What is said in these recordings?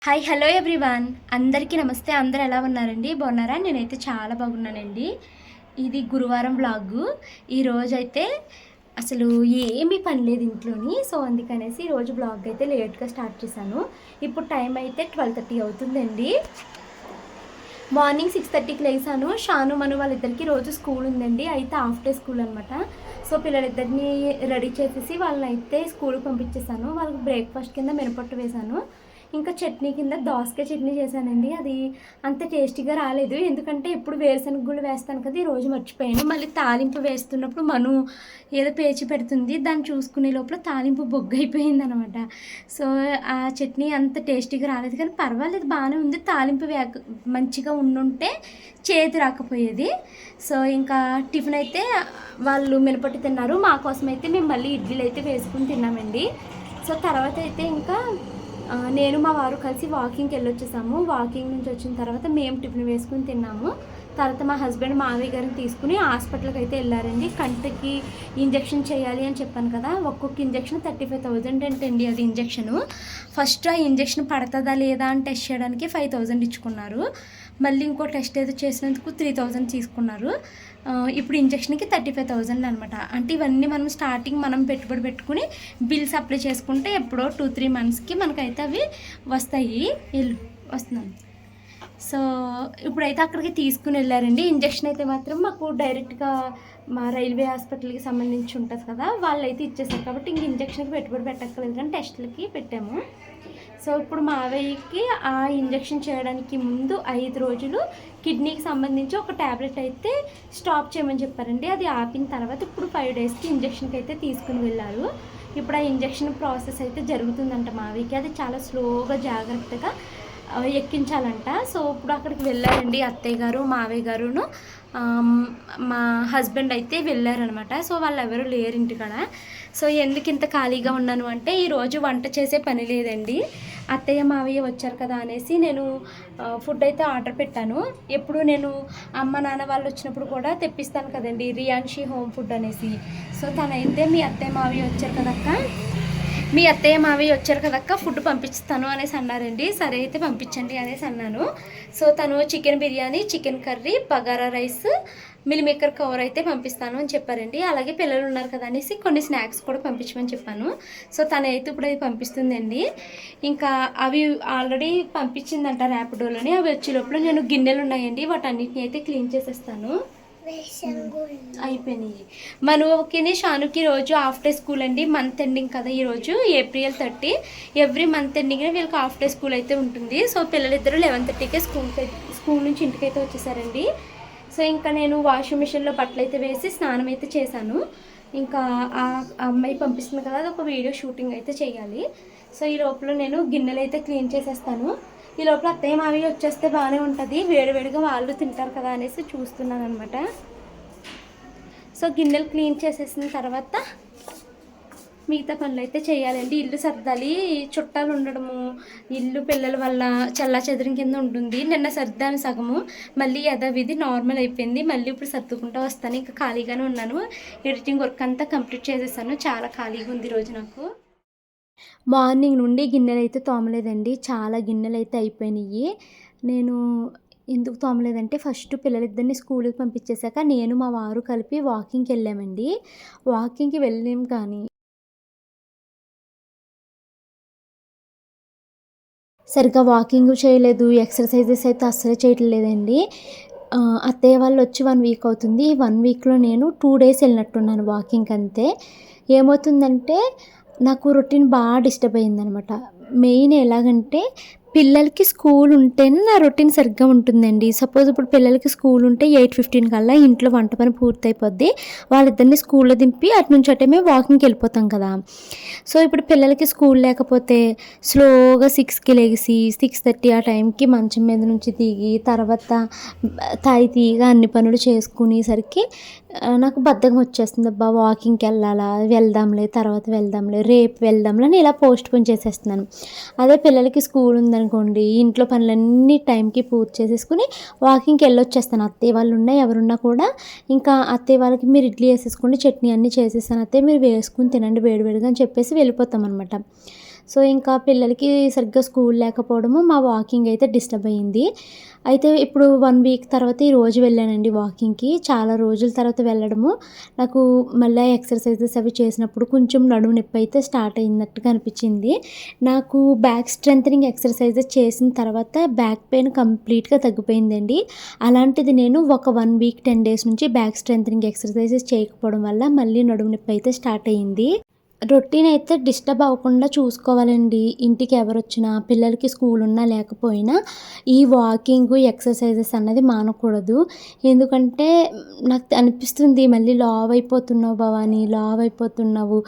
Hi hello everyone, అందరికీ నమస్తే. అందరూ ఎలా ఉన్నారండి? బాగున్నారా? నేనైతే చాలా బాగున్నానండి. ఇది గురువారం బ్లాగు. ఈరోజైతే అసలు ఏమీ పని లేదు ఇంట్లోని. సో అందుకనేసి ఈరోజు బ్లాగ్ అయితే లేట్గా స్టార్ట్ చేశాను. ఇప్పుడు టైం అయితే 12:30 అవుతుందండి. మార్నింగ్ 6:30కి లేసాను. షాను మను వాళ్ళిద్దరికి రోజు స్కూల్ ఉందండి. అయితే హాఫ్ డే స్కూల్ అనమాట. సో పిల్లలిద్దరిని రెడీ చేసేసి వాళ్ళని అయితే స్కూల్కి పంపించేసాను. వాళ్ళకి బ్రేక్ఫాస్ట్ కింద మినపట్టు వేశాను. ఇంకా చట్నీ కింద దోసకాయ చట్నీ చేశానండి. అది అంత టేస్టీగా రాలేదు, ఎందుకంటే ఎప్పుడు వేరుశనగ గుళ్ళు వేస్తాను కదా, ఈరోజు మర్చిపోయాను. మళ్ళీ తాలింపు వేస్తున్నప్పుడు మను ఏదో పేచి పెడుతుంది, దాన్ని చూసుకునే లోపల తాలింపు బొగ్గు అయిపోయింది అనమాట. సో ఆ చట్నీ అంత టేస్టీగా రాలేదు, కానీ పర్వాలేదు, బాగానే ఉంది. తాలింపు మంచిగా ఉండుంటే చేతి రాకపోయేది. సో ఇంకా టిఫిన్ అయితే వాళ్ళు మినపట్టు తిన్నారు. మా కోసం అయితే మేము మళ్ళీ ఇడ్లీలు అయితే వేసుకుని తిన్నామండి. సో తర్వాత అయితే ఇంకా నేను మా వారు కలిసి వాకింగ్కి వెళ్ళొచ్చేసాము. వాకింగ్ నుంచి వచ్చిన తర్వాత మేము టిఫిన్ వేసుకుని తిన్నాము. తర్వాత మా హస్బెండ్ మావయ్య గారిని తీసుకుని హాస్పిటల్కి అయితే వెళ్ళారండి. కంటికి ఇంజెక్షన్ చేయాలి అని చెప్పాను కదా, ఒక్కొక్క ఇంజెక్షన్ 35,000 అంటండి. అది ఇంజెక్షను ఫస్ట్ ఆ ఇంజెక్షన్ పడుతుందా లేదా అని టెస్ట్ చేయడానికి 5,000 ఇచ్చుకున్నారు. మళ్ళీ ఇంకో టెస్ట్ ఏదో చేసినందుకు 3,000 తీసుకున్నారు. ఇప్పుడు ఇంజెక్షన్కి 35,000 అనమాట. అంటే ఇవన్నీ మనం స్టార్టింగ్ మనం పెట్టుబడి పెట్టుకుని బిల్స్ అప్లై చేసుకుంటే ఎప్పుడో 2-3 మంత్స్కి మనకైతే అవి వస్తాయి. వస్తున్నాను. సో ఇప్పుడైతే అక్కడికి తీసుకుని వెళ్ళారండి. ఇంజెక్షన్ అయితే మాత్రం మాకు డైరెక్ట్గా మా రైల్వే హాస్పిటల్కి సంబంధించి ఉంటుంది కదా, వాళ్ళు అయితే ఇచ్చేసారు కాబట్టి ఇంక ఇంజెక్షన్కి పెట్టుబడి పెట్టక్కర్లేదు, కానీ టెస్టులకి పెట్టాము. సో ఇప్పుడు మావయ్యకి ఆ ఇంజెక్షన్ చేయడానికి ముందు 5 రోజులు కిడ్నీకి సంబంధించి ఒక ట్యాబ్లెట్ అయితే స్టాప్ చేయమని చెప్పారండి. అది ఆపిన తర్వాత ఇప్పుడు 5 డేస్కి ఇంజెక్షన్కి అయితే తీసుకుని వెళ్ళారు. ఇప్పుడు ఆ ఇంజెక్షన్ ప్రాసెస్ అయితే జరుగుతుందంట మావయ్యకి. అది చాలా స్లోగా జాగ్రత్తగా ఎక్కించాలంట. సో ఇప్పుడు అక్కడికి వెళ్ళారండి అత్తయ్య గారు, మావయ్య గారును మా హస్బెండ్ అయితే వెళ్ళారనమాట. సో వాళ్ళు ఎవరు లేరు ఇంటికాడ. సో ఎందుకు ఇంత ఖాళీగా ఉన్నాను అంటే, ఈరోజు వంట చేసే పని లేదండి. అత్తయ్య మావయ్య వచ్చారు కదా అనేసి నేను ఫుడ్ అయితే ఆర్డర్ పెట్టాను. ఎప్పుడు నేను అమ్మ నాన్న వాళ్ళు వచ్చినప్పుడు కూడా తెప్పిస్తాను కదండి, రియాన్షి హోమ్ ఫుడ్ అనేసి. సో తనైతే మీ అత్తయ్య మావయ్య వచ్చారు కదక్క, మీ అత్తయ్య మావయ్య వచ్చారు కదక్క, ఫుడ్ పంపిస్తాను అనేసి అన్నారండి. సరే అయితే పంపించండి అనేసి అన్నాను. సో తను chicken biryani, chicken curry, bagara rice, meal maker cover అయితే పంపిస్తాను అని చెప్పారండి. అలాగే పిల్లలు ఉన్నారు కదా అనేసి కొన్ని స్నాక్స్ కూడా పంపించమని చెప్పాను. సో తనైతే ఇప్పుడు అది పంపిస్తుందండి. ఇంకా అవి ఆల్రెడీ పంపించిందంట ర్యాపిడోలోని. అవి వచ్చే లోపల నేను గిన్నెలు ఉన్నాయండి, వాటన్నిటిని అయితే క్లీన్ చేసేస్తాను. అయిపోయినాయి. మనుకి షానుకి రోజు హాఫ్ డే స్కూల్ అండి. మంత్ ఎండింగ్ కదా ఈరోజు, April 30. ఎవ్రీ మంత్ ఎండింగ్నే వీళ్ళకి హాఫ్ డే స్కూల్ అయితే ఉంటుంది. సో పిల్లలిద్దరూ 11:30కే స్కూల్ నుంచి ఇంటికైతే వచ్చేసారండి. సో ఇంకా నేను వాషింగ్ మిషన్లో బట్టలు అయితే వేసి స్నానం అయితే చేశాను. ఇంకా ఆ అమ్మాయి పంపిస్తుంది కదా, అది ఒక వీడియో షూటింగ్ అయితే చేయాలి. సో ఈ లోపల నేను గిన్నెలు అయితే క్లీన్ చేసేస్తాను. ఈ లోపల అత్తయ్య మావయ్య వచ్చేస్తే బాగానే ఉంటుంది, వేడివేడిగా వాళ్ళు తింటారు కదా అనేసి చూస్తున్నాను అనమాట. సో గిన్నెలు క్లీన్ చేసేసిన తర్వాత మిగతా పనులు అయితే చేయాలండి. ఇల్లు సర్దాలి, చుట్టాలు ఉండడము, ఇల్లు పిల్లల వల్ల చల్లా చెదరం కింద ఉంటుంది. నిన్న సర్దాను సగము, మళ్ళీ యథావిధి నార్మల్ అయిపోయింది. మళ్ళీ ఇప్పుడు సర్దుకుంటూ వస్తాను. ఇంకా ఖాళీగానే ఉన్నాను. ఎడిటింగ్ వర్క్ అంతా కంప్లీట్ చేసేసాను. చాలా ఖాళీగా ఉంది ఈరోజు నాకు. మార్నింగ్ నుండి గిన్నెలు అయితే తోమలేదండి. చాలా గిన్నెలు అయితే అయిపోయినాయి. నేను ఎందుకు తోమలేదంటే, ఫస్ట్ పిల్లలిద్దరిని స్కూల్కి పంపించేశాక నేను మా వారు కలిపి వాకింగ్కి వెళ్ళామండి. వాకింగ్కి వెళ్ళాం కానీ సరిగ్గా వాకింగ్ చేయలేదు, ఎక్సర్సైజెస్ అయితే అస్సలు చేయట్లేదండి. అత్తయ్య వాళ్ళు వచ్చి 1 వీక్ అవుతుంది. 1 వీక్లో నేను 2 డేస్ వెళ్ళినట్టున్నాను వాకింగ్కి అంతే. ఏమవుతుందంటే నాకు రొటీన్ బాగా డిస్టర్బ్ అయ్యిందనమాట. మెయిన్ ఎలాగంటే, పిల్లలకి స్కూల్ ఉంటేనే నా రొటీన్ సరిగ్గా ఉంటుందండి. సపోజ్ ఇప్పుడు పిల్లలకి స్కూల్ ఉంటే 8:15 కల్లా ఇంట్లో వంట పని పూర్తయిపోద్ది. వాళ్ళిద్దరిని స్కూల్లో దింపి అటు నుంచి అటే మేము వాకింగ్కి వెళ్ళిపోతాం కదా. సో ఇప్పుడు పిల్లలకి స్కూల్ లేకపోతే స్లోగా 6కి లెగిసి 6:30 ఆ టైంకి మంచం మీద నుంచి దిగి తర్వాత తాయితీగా అన్ని పనులు చేసుకునేసరికి నాకు బద్ధకం వచ్చేస్తుంది. అబ్బా వాకింగ్కి వెళ్ళాలా, వెళ్దాంలే తర్వాత వెళ్దాంలే, రేపు వెళ్దాంలే అని ఇలా పోస్ట్ పోన్ చేసేస్తున్నాను. అదే పిల్లలకి స్కూల్ ఉందనుకోండి, ఇంట్లో పనులన్నీ టైంకి పూర్తి చేసేసుకుని వాకింగ్కి వెళ్ళొచ్చేస్తాను. అత్తయ్య వాళ్ళు ఉన్నా ఎవరున్నా కూడా ఇంకా అత్తయ్య వాళ్ళకి మీరు ఇడ్లీ వేసేసుకోండి, చట్నీ అన్నీ చేసేస్తాను అత్తయ్య, మీరు వేసుకుని తినండి వేడివేడిగా అని చెప్పేసి వెళ్ళిపోతాం అనమాట. సో ఇంకా పిల్లలకి సరిగ్గా స్కూల్ లేకపోవడము మా వాకింగ్ అయితే డిస్టర్బ్ అయ్యింది. అయితే ఇప్పుడు 1 వీక్ తర్వాత ఈరోజు వెళ్ళానండి వాకింగ్‌కి. చాలా రోజుల తర్వాత వెళ్ళడము నాకు మళ్ళీ ఎక్సర్సైజెస్ అవి చేసినప్పుడు కొంచెం నడుము నొప్పి అయితే స్టార్ట్ అయినట్టుగా అనిపించింది. నాకు బ్యాక్ స్ట్రెంథెనింగ్ ఎక్సర్సైజెస్ చేసిన తర్వాత బ్యాక్ పెయిన్ కంప్లీట్‌గా తగ్గిపోయిందండి. అలాంటిది నేను ఒక 1 వీక్ 10 డేస్ నుంచి బ్యాక్ స్ట్రెంథెనింగ్ ఎక్సర్సైజెస్ చేయకపోవడం వల్ల మళ్ళీ నడుము నొప్పి అయితే స్టార్ట్ అయింది. రొటీన్ అయితే డిస్టర్బ్ అవ్వకుండా చూసుకోవాలండి. ఇంటికి ఎవరొచ్చినా, పిల్లలకి స్కూల్ ఉన్నా లేకపోయినా ఈ వాకింగు, ఎక్సర్సైజెస్ అన్నది మానకూడదు. ఎందుకంటే నాకు అనిపిస్తుంది మళ్ళీ లావు అయిపోతున్నావు భవాని, లావు అయిపోతున్నావు,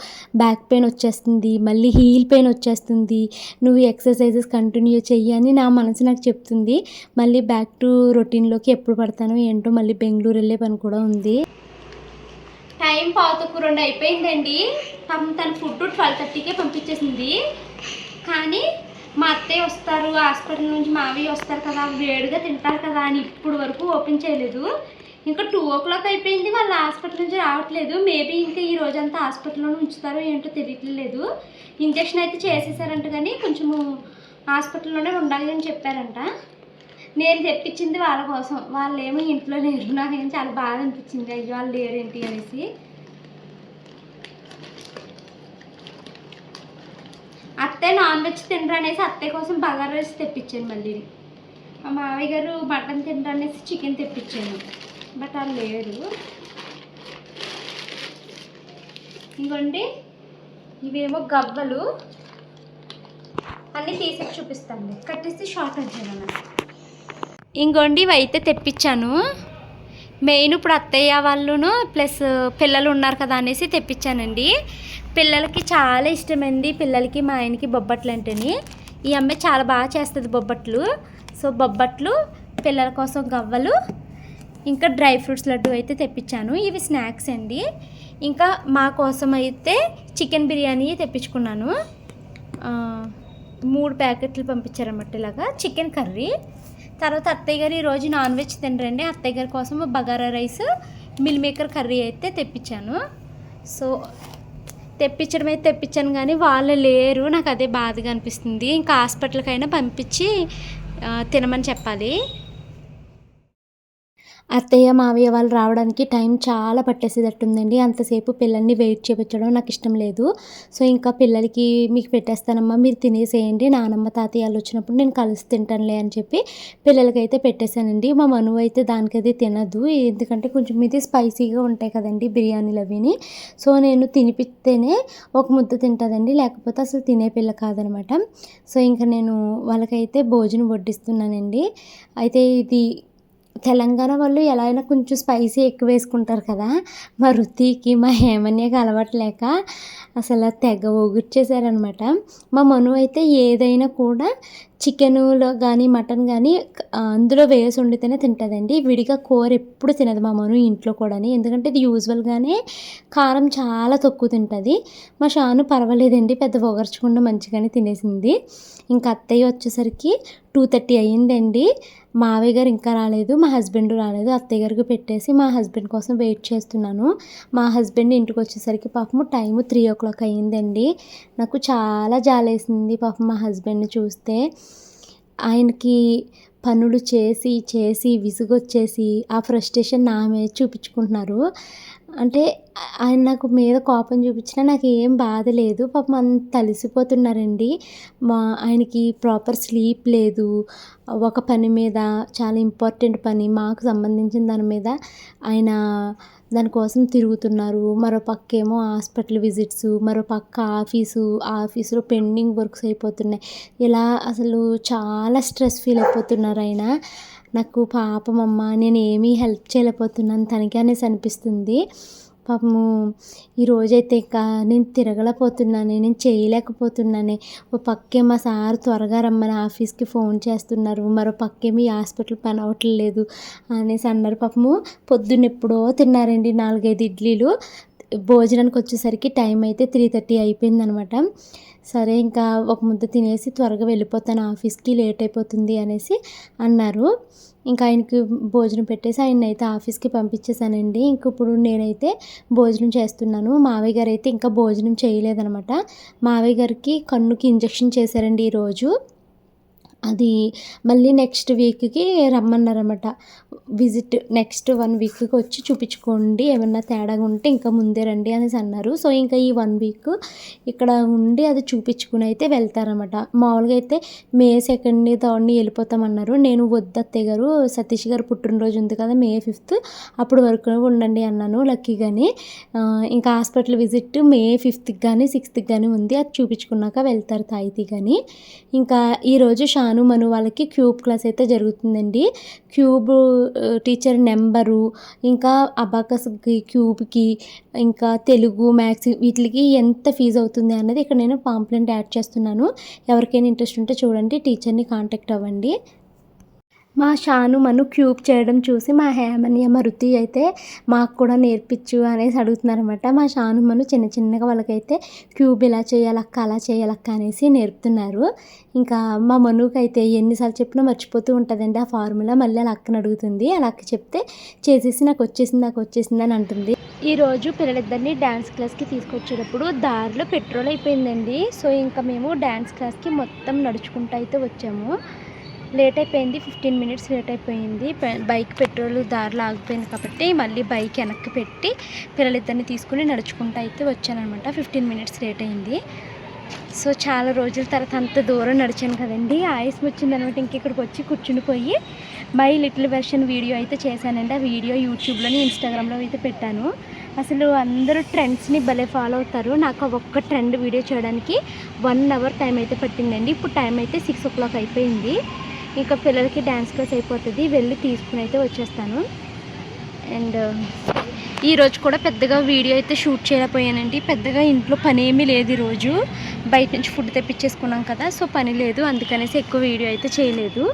బ్యాక్ పెయిన్ వచ్చేస్తుంది, మళ్ళీ హీల్ పెయిన్ వచ్చేస్తుంది, నువ్వు ఎక్సర్సైజెస్ కంటిన్యూ చెయ్యి అని నా మనసు నాకు చెప్తుంది. మళ్ళీ బ్యాక్ టు రొటీన్‌లోకి ఎప్పుడు పడతానో ఏంటో, మళ్ళీ బెంగుళూరు వెళ్ళే పని కూడా ఉంది. టైం 2:15 అయిపోయిందండి. తన ఫుడ్ 12:30కే పంపించేసింది. కానీ మా అత్తయ్య వస్తారు హాస్పిటల్ నుంచి, మావయ్య వస్తారు కదా, వేడిగా తింటారు కదా అని ఇప్పుడు వరకు ఓపెన్ చేయలేదు. ఇంకా 2:00 అయిపోయింది, వాళ్ళు హాస్పిటల్ నుంచి రావట్లేదు. మేబీ ఇంకా ఈ రోజంతా హాస్పిటల్లోనే ఉంచుతారో ఏంటో తెలియట్లేదు. ఇంజక్షన్ అయితే చేసేసారంట, కానీ కొంచెము హాస్పిటల్లోనే ఉండాలి అని చెప్పారంట. నేను తెప్పించింది వాళ్ళ కోసం, వాళ్ళు ఏమో ఇంట్లో లేరు. నాకేం చాలా బాధ అనిపించింది, అయ్యో వాళ్ళు లేరేంటి అనేసి. అత్తయ్య నాన్ వెజ్ తినరు అనేసి అత్తయ్య కోసం బగారా రైస్ తెప్పించాను. మళ్ళీ మా మావయ్య గారు మటన్ తినరు అనేసి చికెన్ తెప్పించాను, బట్ వాళ్ళు లేరు. ఇంకోండి ఇవేమో గవ్వలు అన్నీ తీసి చూపిస్తాను, కట్టేసి షార్ట్ వచ్చాను. ఇంకోండి ఇవి అయితే తెప్పించాను. మెయిన్ ఇప్పుడు అత్తయ్య వాళ్ళును ప్లస్ పిల్లలు ఉన్నారు కదా అనేసి తెప్పించానండి. పిల్లలకి చాలా ఇష్టమండి, పిల్లలకి మా ఆయనకి బొబ్బట్లు అంటేని. ఈ అమ్మాయి చాలా బాగా చేస్తుంది బొబ్బట్లు. సో బొబ్బట్లు, పిల్లల కోసం గవ్వలు, ఇంకా డ్రై ఫ్రూట్స్ లడ్డు అయితే తెప్పించాను. ఇవి స్నాక్స్ అండి. ఇంకా మా కోసం అయితే చికెన్ బిర్యానీ తెప్పించుకున్నాను. 3 ప్యాకెట్లు పంపించారన్నమాట ఇలాగా చికెన్ కర్రీ. తర్వాత అత్తయ్య గారు ఈరోజు నాన్ వెజ్ తినరండి. అత్తయ్య గారి కోసం bagara rice, meal maker curry అయితే తెప్పించాను. సో తెప్పించడం అయితే తెప్పించాను, కానీ వాళ్ళు లేరు. నాకు అదే బాధగా అనిపిస్తుంది. ఇంకా హాస్పిటల్కైనా పంపించి తినమని చెప్పాలి. అత్తయ్య మావయ్య వాళ్ళు రావడానికి టైం చాలా పట్టేసేటట్టుందండి. అంతసేపు పిల్లల్ని వెయిట్ చేయించడం నాకు ఇష్టం లేదు. సో ఇంకా పిల్లలకి మీకు పెట్టేస్తానమ్మా, మీరు తినేసేయండి, నానమ్మ తాతయ్య వాళ్ళు వచ్చినప్పుడు నేను కలిసి తింటానులే అని చెప్పి పిల్లలకైతే పెట్టేశానండి. మా మనువు అయితే దానికైతే తినదు, ఎందుకంటే కొంచెం ఇది స్పైసీగా ఉంటాయి కదండి బిర్యానీలు అవిని. సో నేను తినిపిస్తేనే ఒక ముద్ద తింటుందండి, లేకపోతే అసలు తినే పిల్ల కాదనమాట. సో ఇంకా నేను వాళ్ళకైతే భోజనం వడ్డిస్తున్నానండి. అయితే ఇది తెలంగాణ వాళ్ళు ఎలా అయినా కొంచెం స్పైసీ ఎక్కువ వేసుకుంటారు కదా. మా రుతికి, మా హేమన్యకి అలవాటు లేక అసలు తెగ ఒగుర్చేసారనమాట. మా మను అయితే ఏదైనా కూడా చికెనులో కానీ మటన్ కానీ అందులో వేసి వండితేనే తింటుందండి. విడిగా కూర ఎప్పుడు తినదు మా మను ఇంట్లో కూడా, ఎందుకంటే ఇది యూజువల్గానే కారం చాలా తక్కువ తింటుంది. మా షాను పర్వాలేదండి, పెద్ద ఒగర్చకుండా మంచిగానే తినేసింది. ఇంకా అత్తయ్య వచ్చేసరికి 2:30 అయ్యిందండి. మావయ్య గారు ఇంకా రాలేదు, మా హస్బెండ్ రాలేదు. అత్తయ్య గారికి పెట్టేసి మా హస్బెండ్ కోసం వెయిట్ చేస్తున్నాను. మా హస్బెండ్ ఇంటికి వచ్చేసరికి పాపము టైము 3:00 అయ్యిందండి. నాకు చాలా జాలేసింది పాపం మా హస్బెండ్ని చూస్తే. ఆయనకి పనులు చేసి చేసి విసుగొచ్చేసి ఆ ఫ్రస్ట్రేషన్ నా మీద చూపించుకుంటున్నారు. అంటే ఆయన నాకు మీద కోపం చూపించినా నాకు ఏం బాధ లేదు. పాపం అంత అలసిపోతున్నారండి. ఆయనకి ప్రాపర్ స్లీప్ లేదు. ఒక పని మీద, చాలా ఇంపార్టెంట్ పని మాకు సంబంధించిన దాని మీద ఆయన దానికోసం తిరుగుతున్నారు. మరో పక్కేమో హాస్పిటల్ విజిట్స్, మరో పక్క ఆఫీసులో పెండింగ్ వర్క్స్ అయిపోతున్నాయి. ఇలా అసలు చాలా స్ట్రెస్ ఫీల్ అయిపోతున్నారు ఆయన. నాకు పాపం అమ్మ, నేను ఏమీ హెల్ప్ చేయలేకపోతున్నాను తనకి అనేసి అనిపిస్తుంది. పాపము ఈరోజైతే ఇంకా నేను తిరగలేకపోతున్నాను, నేను చేయలేకపోతున్నాను. ఓ పక్కే మా సార్ త్వరగా రమ్మని ఆఫీస్కి ఫోన్ చేస్తున్నారు, మరో పక్కేమో ఈ హాస్పిటల్ పని అవ్వట్లేదు అనేసి అన్నారు. పాపము పొద్దున్న ఎప్పుడో తిన్నారండి 4-5 ఇడ్లీలు. భోజనానికి వచ్చేసరికి టైం అయితే 3:30 అయిపోయిందనమాట. సరే ఇంకా ఒక ముద్ద తినేసి త్వరగా వెళ్ళిపోతాను ఆఫీస్కి, లేట్ అయిపోతుంది అనేసి అన్నారు. ఇంకా ఆయనకి భోజనం పెట్టేసి ఆయనైతే ఆఫీస్కి పంపించేసానండి. ఇంక ఇప్పుడు నేనైతే భోజనం చేస్తున్నాను. మావయ్య గారు అయితే ఇంకా భోజనం చేయలేదనమాట. మావయ్య గారికి కన్నుకి ఇంజెక్షన్ చేశారండి ఈరోజు. అది మళ్ళీ నెక్స్ట్ వీక్‌కి రమ్మన్నారనమాట. విజిట్ నెక్స్ట్ 1 వీక్‌కి వచ్చి చూపించుకోండి. ఏమన్నా తేడాగా ఉంటే ఇంకా ముందే రండి అనేసి అన్నారు. సో, ఇంకా ఈ 1 వీక్ ఇక్కడ ఉండి అది చూపించుకుని అయితే వెళ్తారనమాట. మామూలుగా అయితే మే 2ని, 3ని వెళ్ళిపోతామన్నారు. నేను వద్దు అత్తయ్య గారు, సతీష్ గారు పుట్టినరోజు ఉంది కదా మే 5th అప్పటి వరకు ఉండండి అన్నాను లక్కీగాని. ఇంకా హాస్పిటల్ విజిట్ మే 5థ్‌కి గానీ, 6థ్‌కి గానీ ఉంది. అది చూపించుకున్నాక వెళ్తారు తాయితీ గాని. ఇంకా ఈరోజు షాను, మను వాళ్ళకి క్యూబ్ క్లాస్ అయితే జరుగుతుందండి. క్యూబ్ టీచర్ నెంబరు, ఇంకా అబాకస్‌కి, క్యూబ్‌కి, ఇంకా తెలుగు, మ్యాథ్స్ వీటికి ఎంత ఫీజు అవుతుంది అన్నది ఇక్కడ నేను పాంప్లెంట్ యాడ్ చేస్తున్నాను. ఎవరికైనా ఇంట్రెస్ట్ ఉంటే చూడండి, టీచర్ని కాంటాక్ట్ అవ్వండి. మా షాను, మను క్యూబ్ చేయడం చూసి మా హేమన్య, మరుతి అయితే మాకు కూడా నేర్పించు అనేసి అడుగుతున్నారనమాట. మా షాను, మను చిన్న చిన్నగా వాళ్ళకైతే క్యూబ్ ఇలా చేయాలక్క, అలా చేయాలక్క అనేసి నేర్పుతున్నారు. ఇంకా మా మనుకైతే ఎన్నిసార్లు చెప్పినా మర్చిపోతూ ఉంటుందండి ఆ ఫార్ములా. మళ్ళీ అలా అక్కని అడుగుతుంది. అలా అక్క చెప్తే చేసేసి నాకు వచ్చేసింది అని అంటుంది. ఈరోజు పిల్లలిద్దరిని డ్యాన్స్ క్లాస్కి తీసుకొచ్చేటప్పుడు దారిలో పెట్రోల్ అయిపోయిందండి. సో ఇంకా మేము డ్యాన్స్ క్లాస్కి మొత్తం నడుచుకుంటూ అయితే వచ్చాము. లేట్ అయిపోయింది, 15 మినిట్స్ లేట్ అయిపోయింది. బైక్ పెట్రోల్ దారిలో ఆగిపోయింది కాబట్టి మళ్ళీ బైక్ వెనక్కి పెట్టి పిల్లలిద్దరిని తీసుకుని నడుచుకుంటూ అయితే వచ్చానమాట. 15 మినిట్స్ లేట్ అయింది. సో చాలా రోజుల తర్వాత అంత దూరం నడిచాను కదండి, ఆయాసం వచ్చిందనమాట. ఇక్కడికి వచ్చి కూర్చునిపోయి మై లిటిల్ వెర్షన్ వీడియో అయితే చేశానండి. ఆ వీడియో యూట్యూబ్లోని, ఇన్స్టాగ్రామ్లో అయితే పెట్టాను. అసలు అందరూ ట్రెండ్స్ని భలే ఫాలో అవుతారు. నాకు ఒక్క ట్రెండ్ వీడియో చేయడానికి 1 అవర్ టైం అయితే పట్టిందండి. ఇప్పుడు టైం అయితే 6 o'clock అయిపోయింది. ఇంకా పిల్లలకి డ్యాన్స్ క్లాస్ అయిపోతుంది, వెళ్ళి తీసుకుని అయితే వచ్చేస్తాను. అండ్ ఈరోజు కూడా పెద్దగా వీడియో అయితే షూట్ చేయలేకపోయానండి. పెద్దగా ఇంట్లో పని ఏమీ లేదు ఈరోజు. బయట నుంచి ఫుడ్ తెప్పించేసుకున్నాం కదా, సో పని లేదు, అందుకనేసి ఎక్కువ వీడియో అయితే చేయలేదు.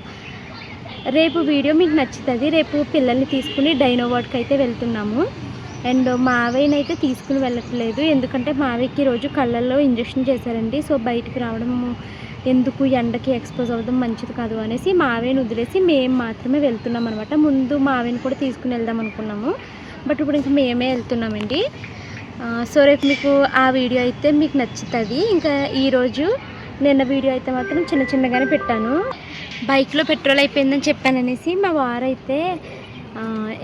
రేపు వీడియో మీకు నచ్చుతుంది. రేపు పిల్లల్ని తీసుకుని డైనోవాడ్కి అయితే వెళ్తున్నాము. అండ్ మావయ్యని అయితే తీసుకుని వెళ్ళట్లేదు, ఎందుకంటే మావయ్యకి రోజు కళ్ళల్లో ఇంజెక్షన్ చేశారండి. సో బయటికి రావడం ఎందుకు, ఎండకి ఎక్స్పోజ్ అవ్వడం మంచిది కాదు అనేసి మావయ్యని వదిలేసి మేము మాత్రమే వెళ్తున్నాం అనమాట. ముందు మావయ్యని కూడా తీసుకుని వెళ్దాం అనుకున్నాము, బట్ ఇప్పుడు ఇంకా మేమే వెళ్తున్నామండి. సో రేపు మీకు ఆ వీడియో అయితే మీకు నచ్చుతుంది. ఇంకా ఈరోజు నిన్న వీడియో అయితే మాత్రం చిన్నగానే పెట్టాను. బైక్లో పెట్రోల్ అయిపోయిందని చెప్పాననేసి మా వారు అయితే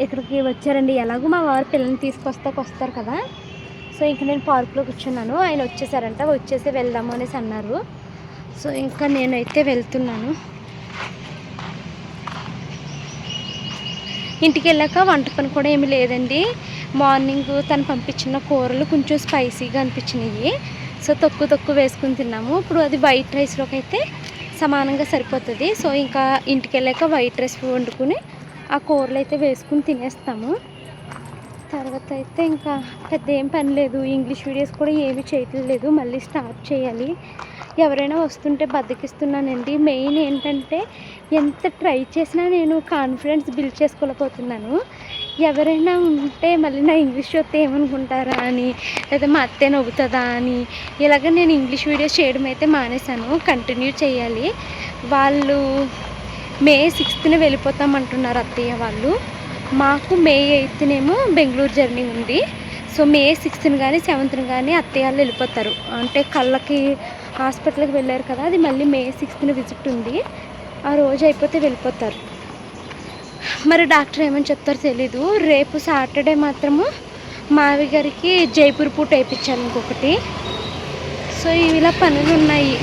ఇక్కడికి వచ్చారండి. ఎలాగో మా వారు పిల్లల్ని తీసుకొస్తారు కదా, సో ఇంక నేను పార్క్లో కూర్చున్నాను. ఆయన వచ్చేసారంట, వచ్చేసి వెళ్దాము అనేసి అన్నారు. సో ఇంకా నేనైతే వెళ్తున్నాను. ఇంటికి వెళ్ళాక వంట పని కూడా ఏమీ లేదండి. మార్నింగ్ తను పంపించిన కూరలు కొంచెం స్పైసీగా అనిపించినాయి, సో తక్కువ వేసుకుని తిన్నాము. ఇప్పుడు అది వైట్ రైస్లోకి అయితే సమానంగా సరిపోతుంది. సో ఇంకా ఇంటికి వెళ్ళాక వైట్ రైస్ వండుకుని ఆ కూరలు అయితే వేసుకుని తినేస్తాము. తర్వాత అయితే ఇంకా పెద్ద ఏం పని లేదు. ఇంగ్లీష్ వీడియోస్ కూడా ఏమీ చేయట్లేదు, మళ్ళీ స్టార్ట్ చేయాలి. ఎవరైనా వస్తుంటే బద్దకిస్తున్నానండి. మెయిన్ ఏంటంటే ఎంత ట్రై చేసినా నేను కాన్ఫిడెన్స్ బిల్డ్ చేసుకోలేకపోతున్నాను. ఎవరైనా ఉంటే మళ్ళీ నా ఇంగ్లీష్ వస్తే ఏమనుకుంటారా అని, లేదా మా అత్తే నవ్వుతుందా అని ఇలాగ నేను ఇంగ్లీష్ వీడియోస్ చేయడం అయితే మానేశాను. కంటిన్యూ చేయాలి. వాళ్ళు మే 6th వెళ్ళిపోతామంటున్నారు అత్తయ్య వాళ్ళు. మాకు మే 8th బెంగళూరు జర్నీ ఉంది. సో మే 6th కానీ 7th కానీ అత్తయ్య వాళ్ళు వెళ్ళిపోతారు. అంటే కళ్ళకి హాస్పిటల్కి వెళ్ళారు కదా, అది మళ్ళీ మే 6th విజిట్ ఉంది. ఆ రోజు అయిపోతే వెళ్ళిపోతారు. మరి డాక్టర్ ఏమని చెప్తారో తెలీదు. రేపు సాటర్డే మాత్రము మావి గారికి జైపూర్ పూట వేయించాను ఇంకొకటి. సో ఇలా పనులు ఉన్నాయి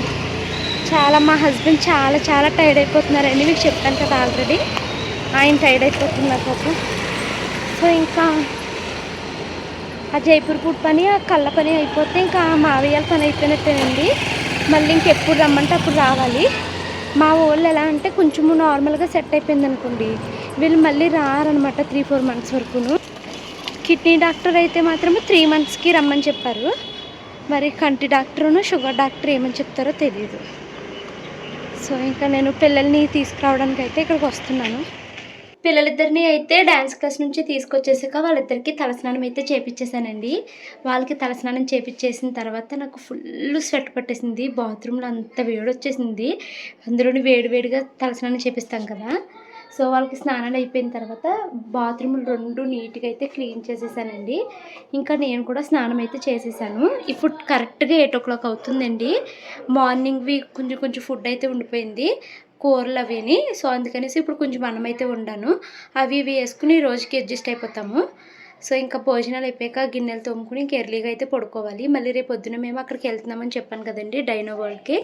చాలా. మా హస్బెండ్ చాలా టైర్డ్ అయిపోతున్నారండి. మీకు చెప్పాను కదా ఆల్రెడీ, ఆయన టైర్డ్ అయిపోతున్నారు పాపం. సో ఇంకా ఆ జైపూర్ పూట పని, ఆ కళ్ళ పని అయిపోతే ఇంకా మావయ్యాల పని అయిపోయినట్టేనండి. మళ్ళీ ఇంకెప్పుడు రమ్మంటే అప్పుడు రావాలి. మా వాళ్ళు ఎలా అంటే కొంచెము నార్మల్గా సెట్ అయిపోయింది అనుకోండి, వీళ్ళు మళ్ళీ రారనమాట 3-4 months వరకును. కిడ్నీ డాక్టర్ అయితే మాత్రం 3 monthsకి రమ్మని చెప్పారు. మరి కంటి డాక్టరును షుగర్ డాక్టర్ ఏమని చెప్తారో తెలియదు. సో ఇంకా నేను పిల్లల్ని తీసుకురావడానికి అయితే ఇక్కడికి వస్తున్నాను. పిల్లలిద్దరిని అయితే డ్యాన్స్ క్లాస్ నుంచి తీసుకొచ్చేసాక వాళ్ళిద్దరికి తలస్నానం అయితే చేపించేసానండి. వాళ్ళకి తలస్నానం చేపించేసిన తర్వాత నాకు ఫుల్ స్వెట్ పట్టేసింది. బాత్రూంలో అంత వేడి వచ్చేసింది. అందులోని వేడివేడిగా తలస్నానం చేపిస్తాం కదా. సో వాళ్ళకి స్నానాలు అయిపోయిన తర్వాత బాత్రూములు 2 నీట్గా అయితే క్లీన్ చేసేసానండి. ఇంకా నేను కూడా స్నానం అయితే చేసేసాను. ఇప్పుడు కరెక్ట్గా 8 o'clock అవుతుందండి. మార్నింగ్వి కొంచెం ఫుడ్ అయితే ఉండిపోయింది, కూరలు అవిని. సో అందుకనేసి ఇప్పుడు కొంచెం అన్నం అయితే వండాను. అవి వేసుకుని రోజుకి అడ్జస్ట్ అయిపోతాము. సో ఇంకా భోజనాలు అయిపోయాక గిన్నెలు తోముకుని ఇంక ఎర్లీగా అయితే పడుకోవాలి. మళ్ళీ రేపు పొద్దున మేము అక్కడికి వెళ్తున్నామని చెప్పాను కదండి, డైనో వరల్డ్కి.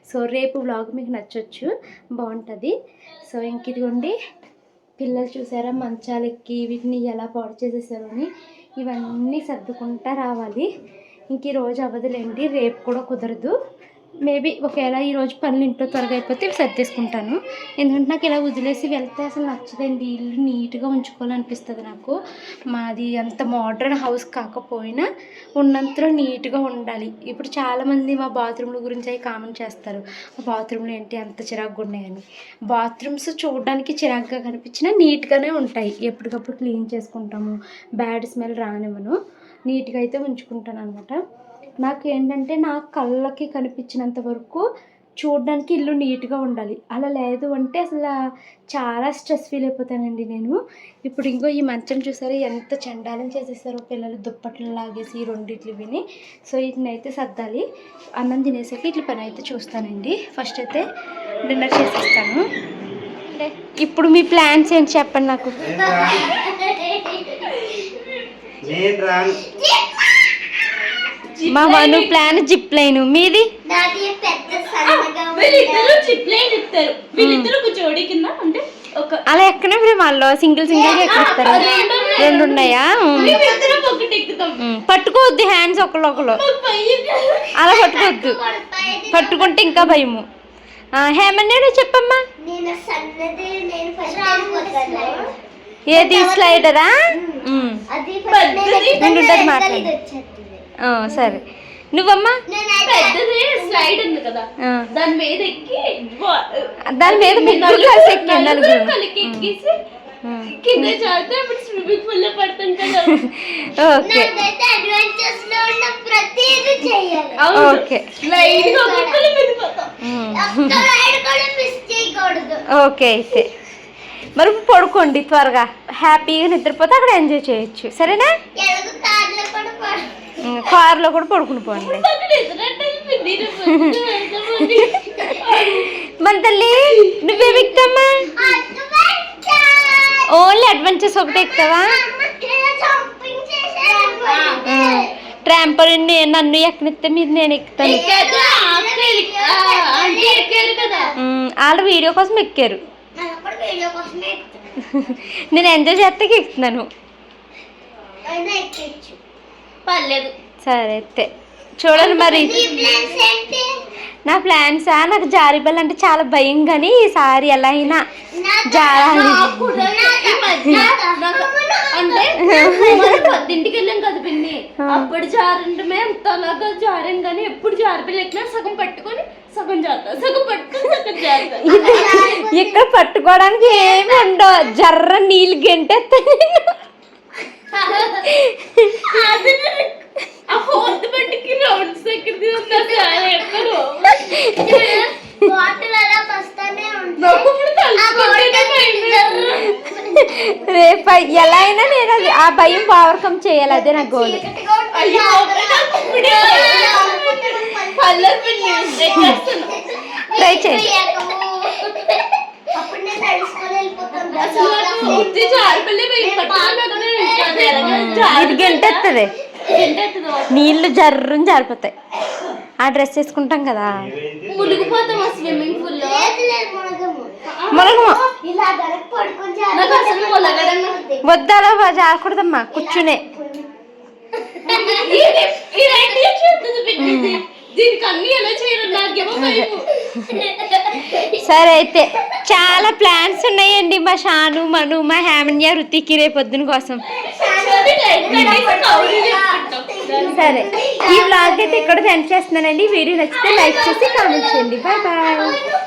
సో రేపు వ్లాగ్ మీకు నచ్చొచ్చు, బాగుంటుంది. సో ఇంక ఇదిగోండి పిల్లలు చూసారా మంచాలు ఎక్కి వీటిని ఎలా పాడు చేసేసారు అని. ఇవన్నీ సర్దుకుంటా రావాలి. ఇంక ఈరోజు అవ్వదులేండి, రేపు కూడా కుదరదు. మేబీ ఒకవేళ ఈరోజు పనులు ఇంట్లో త్వరగా అయిపోతే సర్దేసుకుంటాను. ఎందుకంటే నాకు ఇలా వదిలేసి వెళ్తే అసలు నచ్చదండి. ఇల్లు నీట్గా ఉంచుకోవాలనిపిస్తుంది నాకు. మాది అంత మోడ్రన్ హౌస్ కాకపోయినా ఉన్నంతలో నీట్గా ఉండాలి. ఇప్పుడు చాలామంది మా బాత్రూమ్ల గురించి అవి కామెంట్ చేస్తారు, ఆ బాత్రూమ్లు ఏంటి అంత చిరాకుగా ఉన్నాయని. బాత్రూమ్స్ చూడడానికి చిరాకుగా కనిపించినా నీట్గానే ఉంటాయి. ఎప్పటికప్పుడు క్లీన్ చేసుకుంటాము, బ్యాడ్ స్మెల్ రానివ్వను, నీట్గా అయితే ఉంచుకుంటాను అనమాట. నాకు ఏంటంటే నా కళ్ళకి కనిపించినంత వరకు చూడడానికి ఇల్లు నీట్గా ఉండాలి. అలా లేదు అంటే అసలు చాలా స్ట్రెస్ ఫీల్ అయిపోతానండి నేను. ఇప్పుడు ఇంకో ఈ మంచం చూసారా ఎంత చండాలం చేసేసారో పిల్లలు, దుప్పట్లు లాగేసి ఈ రెండిట్లు విని. సో వీటిని అయితే సర్దాలి. అన్నం తినేసాక ఇట్లా పని అయితే చూస్తానండి. ఫస్ట్ అయితే డిన్నర్ చేసేస్తాను. ఇప్పుడు మీ ప్లాన్స్ ఏంటి చెప్పండి నాకు. మా మను ప్లాన్ జిప్ లైన్, మీది అలా ఎక్కనే మళ్ళీ సింగిల్ ఎక్కిస్తారు. 2 ఉన్నాయా? పట్టుకోవద్దు హ్యాండ్స్ ఒకళ్ళు అలా పట్టుకోవద్దు, పట్టుకుంటే ఇంకా భయము. హేమన్నే చెప్పమ్మా. ఏది స్లైడరా? మాట్లాడు. సరే నువ్వమ్మా. స్లైడ్ ఉంది కదా, దాని మీద ఎక్కి ముగ్గురు కలిసి ఎక్కి నలుగురు కింద చదివితే అప్పుడు స్విమ్మింగ్ పూల్ లో పడుతుంది కదా. ఓకే ఓకే ఓకే అయితే మరి పడుకోండి త్వరగా, హ్యాపీగా నిద్రపోతే అక్కడ ఎంజాయ్ చేయొచ్చు. సరేనా? కారులో కూడా పడుకుని పోండి. మన తల్లి నువ్వేమి ఎక్కుతామ్మా? ఓన్లీ అడ్వెంచర్స్ ఒకటే ఎక్కుతావా? ట్రాంపోలిన్ నన్ను ఎక్కనిస్తే మీరు నేను ఎక్కుతాను. వాళ్ళు వీడియో కోసం ఎక్కారు, నేను ఎంజాయ్ చేస్తే ఎక్కుతున్నాను. సరే అయితే చూడండి మరి. నా ప్లాన్సా, నాకు జారిబల్ అంటే చాలా భయం, కానీ ఈసారి ఎలా అయినా జారాలి. అంటే 10ంటికి వెళ్ళాం కదా పిన్ని, అప్పుడు జారంటమే అంతలాగా జారాను. కానీ ఎప్పుడు జారిబల్ ఎక్కినా సగం పట్టుకొని సగం జారుతా, సగం పట్టుకొని సగం జారుతా. ఇక్కడ పట్టుకోవడానికి ఏమి ఉండవు, జర్ర నీళ్ళు గెంటేస్తాను. రేపు ఎలా అయినా నేను అది ఆ భయం ఓవర్కమ్ చేయాలి, అదే నా గోల్. ట్రై చేయి. ఇది గంటెత్తది, నీళ్లు జర్రుని జారిపోతాయి. ఆ డ్రెస్ వేసుకుంటాం కదా, వద్దాలా జారకూడదమ్మా, కూర్చునే. సరే అయితే చాలా ప్లాన్స్ ఉన్నాయండి మా షాను, మను, మా హేమన్య, రుతికి రేపు పొద్దున కోసం. సరే ఈ వ్లాగ్ అయితే ఇక్కడ సెండ్ చేస్తున్నానండి. వీడియో నచ్చితే లైక్ చేసి కామెంట్ చేయండి. Bye bye.